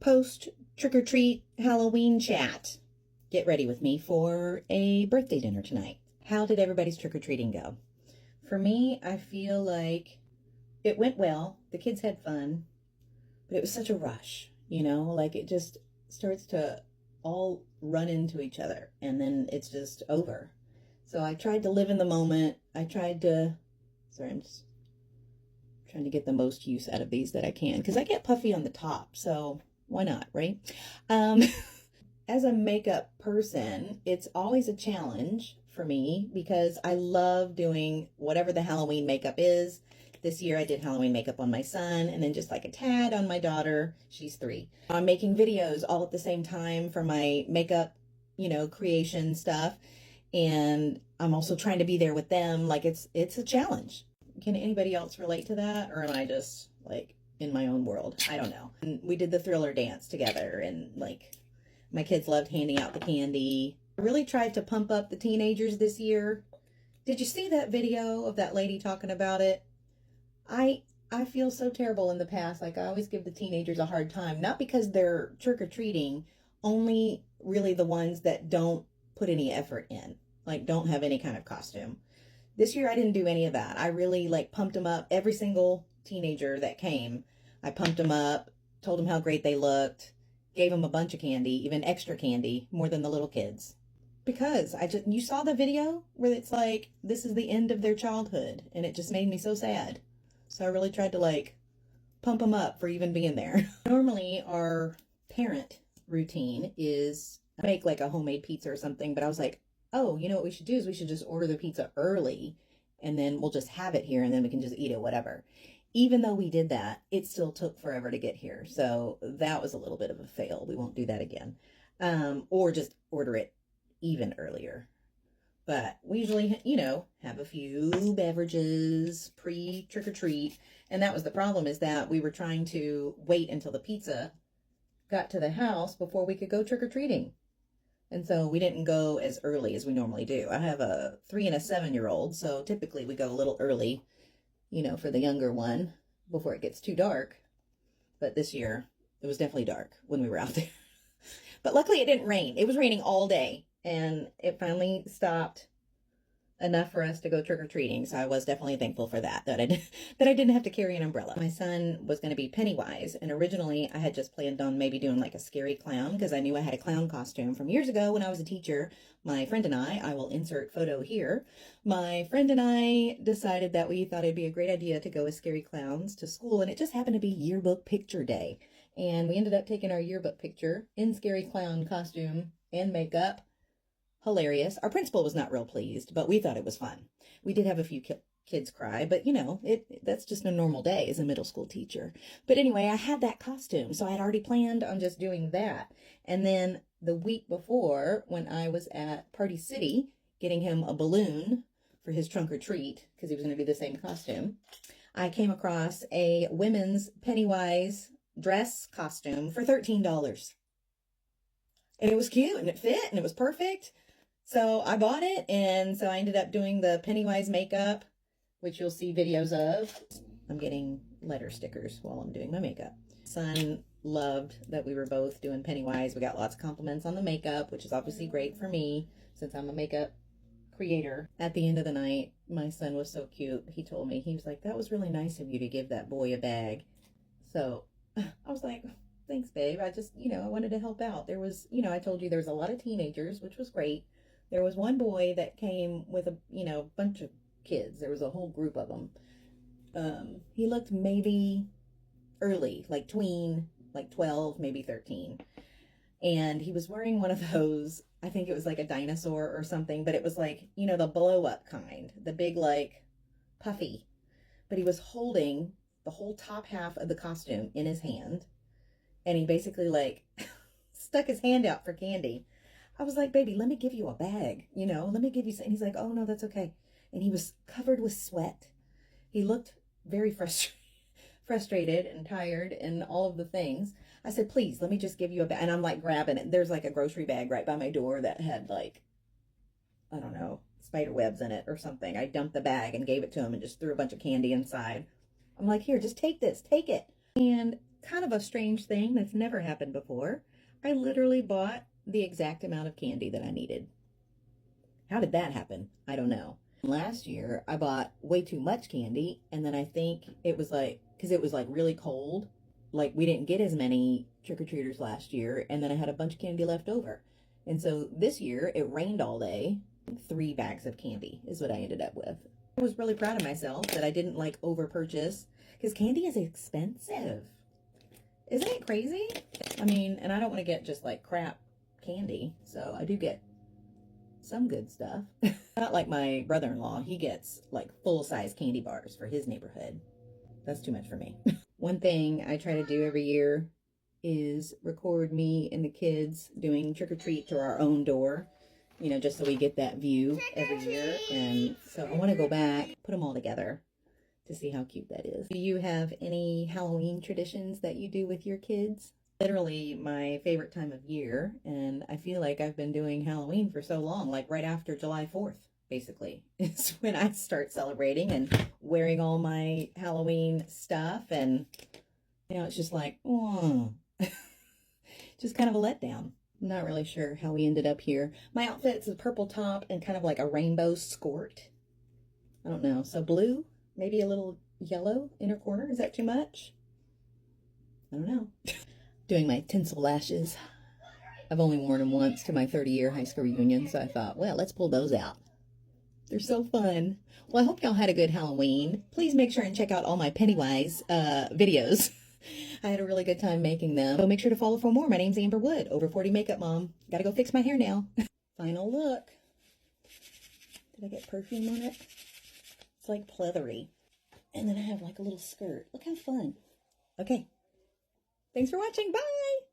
post trick-or-treat Halloween chat. Get ready with me for a birthday dinner tonight. How did everybody's trick-or-treating go? For me, I feel like it went well. The kids had fun, but it was such a rush, like it just starts to all run into each other and then it's just over. So I tried to live in the moment. I'm just trying to get the most use out of these that I can because I get puffy on the top, so why not, right? As a makeup person, it's always a challenge for me because I love doing whatever the Halloween makeup is. This year I did Halloween makeup on my son and then just like a tad on my daughter. She's 3. I'm making videos all at the same time for my makeup, creation stuff. And I'm also trying to be there with them. Like it's a challenge. Can anybody else relate to that? Or am I just like in my own world? I don't know. And we did the Thriller dance together and like my kids loved handing out the candy. I really tried to pump up the teenagers this year. Did you see that video of that lady talking about it? I feel so terrible in the past. Like I always give the teenagers a hard time, not because they're trick-or-treating, only really the ones that don't put any effort in, like don't have any kind of costume. This year I didn't do any of that. I really like pumped them up. Every single teenager that came, I pumped them up, told them how great they looked, gave them a bunch of candy, even extra candy, more than the little kids. Because you saw the video where it's like, this is the end of their childhood, and it just made me so sad. So I really tried to like pump them up for even being there. Normally our parent routine is make like a homemade pizza or something, but I was like, oh, what we should do is we should just order the pizza early and then we'll just have it here and then we can just eat it, whatever. Even though we did that, it still took forever to get here. So that was a little bit of a fail. We won't do that again. Or just order it even earlier. But we usually, have a few beverages pre-trick-or-treat. And that was the problem, is that we were trying to wait until the pizza got to the house before we could go trick-or-treating. And so we didn't go as early as we normally do. I have a 3 and a 7-year-old, so typically we go a little early, for the younger one before it gets too dark. But this year, it was definitely dark when we were out there. But luckily it didn't rain. It was raining all day. And it finally stopped enough for us to go trick-or-treating. So I was definitely thankful for that I didn't have to carry an umbrella. My son was going to be Pennywise. And originally I had just planned on maybe doing like a scary clown because I knew I had a clown costume from years ago when I was a teacher. My friend and I will insert photo here. My friend and I decided that we thought it'd be a great idea to go as scary clowns to school. And it just happened to be yearbook picture day. And we ended up taking our yearbook picture in scary clown costume and makeup. Hilarious. Our principal was not real pleased, but we thought it was fun. We did have a few kids cry, but that's just a normal day as a middle school teacher. But anyway, I had that costume, so I had already planned on just doing that. And then the week before, when I was at Party City getting him a balloon for his trunk or treat, because he was going to be the same costume, I came across a women's Pennywise dress costume for $13. And it was cute and it fit and it was perfect. So I bought it, and so I ended up doing the Pennywise makeup, which you'll see videos of. I'm getting letter stickers while I'm doing my makeup. Son loved that we were both doing Pennywise. We got lots of compliments on the makeup, which is obviously great for me since I'm a makeup creator. At the end of the night, my son was so cute. He told me, he was like, that was really nice of you to give that boy a bag. So I was like, thanks, babe. I just, I wanted to help out. There was, I told you there was a lot of teenagers, which was great. There was one boy that came with a, bunch of kids. There was a whole group of them. He looked maybe early, like tween, like 12, maybe 13. And he was wearing one of those, I think it was like a dinosaur or something, but it was like, the blow up kind, the big, like puffy. But he was holding the whole top half of the costume in his hand. And he basically like stuck his hand out for candy. I was like, baby, let me give you a bag, let me give you some. And he's like, oh no, that's okay. And he was covered with sweat. He looked very frustrated and tired and all of the things. I said, please, let me just give you a bag. And I'm like grabbing it. There's like a grocery bag right by my door that had like, I don't know, spider webs in it or something. I dumped the bag and gave it to him and just threw a bunch of candy inside. I'm like, here, just take this, take it. And kind of a strange thing that's never happened before. I literally bought the exact amount of candy that I needed. How did that happen? I don't know. Last year, I bought way too much candy, and then I think it was like, because it was like really cold, like we didn't get as many trick-or-treaters last year, and then I had a bunch of candy left over. And so this year, it rained all day. 3 bags of candy is what I ended up with. I was really proud of myself that I didn't like over purchase, because candy is expensive. Isn't it crazy? I mean, and I don't want to get just like crap candy, so I do get some good stuff. Not like my brother-in-law. He gets like full-size candy bars for his neighborhood. That's too much for me. One thing I try to do every year is record me and the kids doing trick-or-treat to our own door, you know, just so we get that view every year. And so I want to go back, put them all together to see how cute that is. Do you have any Halloween traditions that you do with your kids? Literally my favorite time of year, and I feel like I've been doing Halloween for so long, like right after July 4th, basically, is when I start celebrating and wearing all my Halloween stuff, and, you know, it's just like, oh, just kind of a letdown. I'm not really sure how we ended up here. My outfit's a purple top and kind of like a rainbow skirt. I don't know, so blue, maybe a little yellow inner corner, is that too much? I don't know. Doing my tinsel lashes. I've only worn them once to my 30-year high school reunion, so I thought, well, let's pull those out. They're so fun. Well, I hope y'all had a good Halloween. Please make sure and check out all my Pennywise videos. I had a really good time making them. So make sure to follow for more. My name's Amber Wood, over 40 makeup mom. Gotta go fix my hair now. Final look. Did I get perfume on it? It's like pleathery. And then I have like a little skirt. Look how fun. Okay. Thanks for watching. Bye.